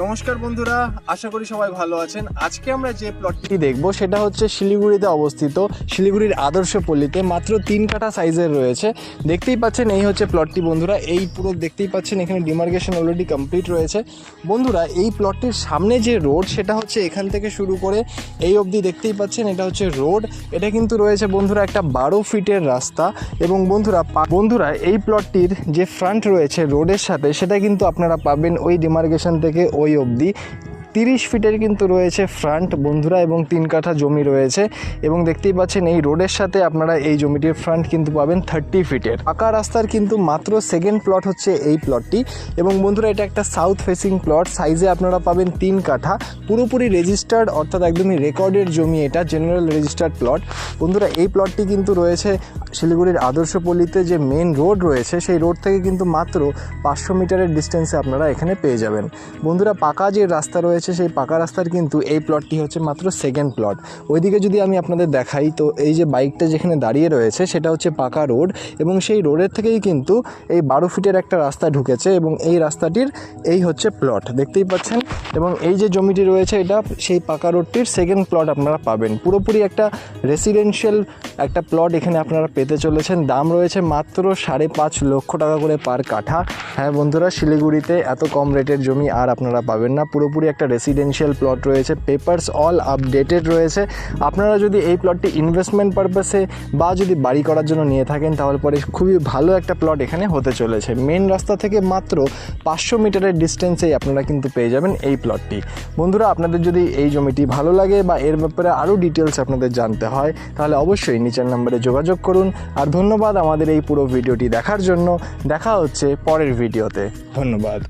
নমস্কার বন্ধুরা, আশা করি সবাই ভালো আছেন। আজকে আমরা যে প্লটটি দেখব সেটা হচ্ছে শিলিগুড়িতে অবস্থিত, শিলিগুড়ির আদর্শ পল্লীতে। মাত্র 3 কাঠা সাইজের রয়েছে। দেখতেই পাচ্ছেন এই হচ্ছে প্লটটি বন্ধুরা। এই পুরো দেখতেই পাচ্ছেন এখানে ডিমার্কেশন অলরেডি কমপ্লিট রয়েছে বন্ধুরা। এই প্লটটির সামনে যে রোড সেটা হচ্ছে এখান থেকে শুরু করে এই অবধি দেখতেই পাচ্ছেন এটা হচ্ছে রোড। এটা কিন্তু রয়েছে বন্ধুরা একটা 12 ফিটের রাস্তা। এবং বন্ধুরা এই প্লটটির যে ফ্রন্ট রয়েছে রোডের সাথে সেটা কিন্তু আপনারা পাবেন ওই ডিমার্কেশন থেকে ওই অবধি 30 ফিটের কিন্তু রয়েছে ফ্রন্ট বন্ধুরা, এবং 3 কাঠা জমি রয়েছে। এবং দেখতেই পাচ্ছেন এই রোডের সাথে আপনারা এই জমিটির ফ্রন্ট কিন্তু পাবেন 30 ফিটের। পাকা রাস্তার কিন্তু মাত্র সেকেন্ড প্লট হচ্ছে এই প্লটটি। এবং বন্ধুরা এটা একটা সাউথ ফেসিং প্লট, সাইজে আপনারা পাবেন 3 কাঠা, পুরোপুরি রেজিস্টার্ড অর্থাৎ একদমই রেকর্ডেড জমি। এটা জেনারেল রেজিস্টার্ড প্লট বন্ধুরা। এই প্লটটি কিন্তু রয়েছে শিলিগুড়ির আদর্শ পল্লীতে যে মেন রোড রয়েছে সেই রোড থেকে কিন্তু মাত্র 500 মিটারের ডিস্টেন্সে আপনারা এখানে পেয়ে যাবেন বন্ধুরা। পাকা যে রাস্তা রয়েছে সেই পাকা রাস্তার কিন্তু এই প্লটটি হচ্ছে মাত্র সেকেন্ড প্লট। ওইদিকে যদি আমি আপনাদের দেখাই তো এই যে বাইকটা যেখানে দাঁড়িয়ে রয়েছে সেটা হচ্ছে পাকা রোড, এবং সেই রোডের থেকেই কিন্তু এই 12 ফিটের একটা রাস্তা ঢুকেছে, এবং এই রাস্তাটির এই হচ্ছে প্লট দেখতেই পাচ্ছেন। এবং এই যে জমিটি রয়েছে এটা সেই পাকা রোডটির সেকেন্ড প্লট আপনারা পাবেন। পুরোপুরি একটা রেসিডেন্সিয়াল একটা প্লট এখানে আপনারা পেতে চলেছেন। দাম রয়েছে মাত্র 5.5 লক্ষ টাকা করে পার কাঠা। হ্যাঁ বন্ধুরা, শিলিগুড়িতে এত কম রেটের জমি আর আপনারা পাবেন না। পুরোপুরি একটা রেসিডেন্সিয়াল প্লট রয়েছে, পেপারস অল আপডেটেড রয়েছে। আপনারা যদি এই প্লটটি ইনভেস্টমেন্ট পারপাসে বা যদি বাড়ি করার জন্য নিয়ে থাকেন তাহলে পরে খুবই ভালো একটা প্লট এখানে হতে চলেছে। মেন রাস্তা থেকে মাত্র 500 মিটারের ডিস্টেন্সেই আপনারা কিন্তু পেয়ে যাবেন এই প্লটটি বন্ধুরা। আপনাদের যদি এই জমিটি ভালো লাগে বা এর ব্যাপারে আরও ডিটেলস আপনাদের জানতে হয় তাহলে অবশ্যই নিচের নম্বরে যোগাযোগ করুন। আর ধন্যবাদ আমাদের এই পুরো ভিডিওটি দেখার জন্য। দেখা হচ্ছে পরের ভিডিওতে। ধন্যবাদ।